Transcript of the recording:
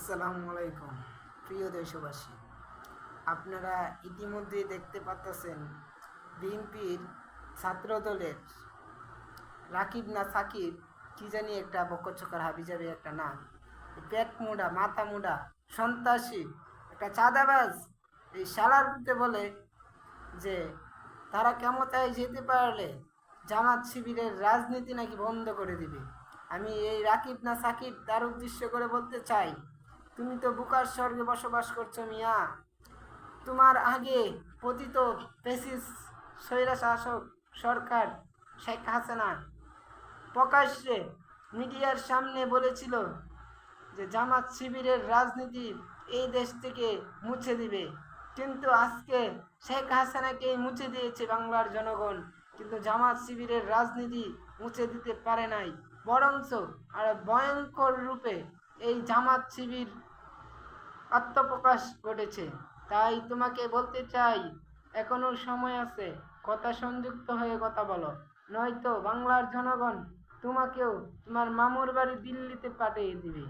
আসসালামু আলাইকুম প্রিয় দেশবাসী, আপনারা ইতিমধ্যেই দেখতে পাচ্ছেন বিএনপির ছাত্র দলের রাকিব না সাকিব কি জানি একটা বকচকার হাবিজাবি একটা নাম, পেট মুড়া মাথা মুড়া সন্ত্রাসী একটা চাঁদাবাজ এই শালারতে বলে যে তারা ক্ষমতায় যেতে পারলে জামাত শিবিরের রাজনীতি নাকি বন্ধ করে দিবে। আমি এই রাকিব না সাকিব তার উদ্দেশ্য করে বলতে চাই, তুমি তো বুকার স্বর্গে বসবাস করছো মিয়া। তোমার আগে পতিত ফ্যাসিস্ট স্বৈরা শাসক সরকার শেখ হাসিনা প্রকাশ্যে মিডিয়ার সামনে বলেছিল যে জামাত শিবিরের রাজনীতি এই দেশ থেকে মুছে দিবে, কিন্তু আজকে শেখ হাসিনাকেই মুছে দিয়েছে বাংলার জনগণ, কিন্তু জামাত শিবিরের রাজনীতি মুছে দিতে পারে নাই। বরঞ্চ আর ভয়ঙ্কর রূপে এই জামাত শিবির আত্মপ্রকাশ ঘটেছে। তাই তোমাকে বলতে চাই, এখনো সময় আছে, কথা সংযুক্ত হয়ে কথা বলো, নয়তো বাংলার জনগণ তোমাকেও তোমার মামুর বাড়ি দিল্লিতে পাঠিয়ে দিবে।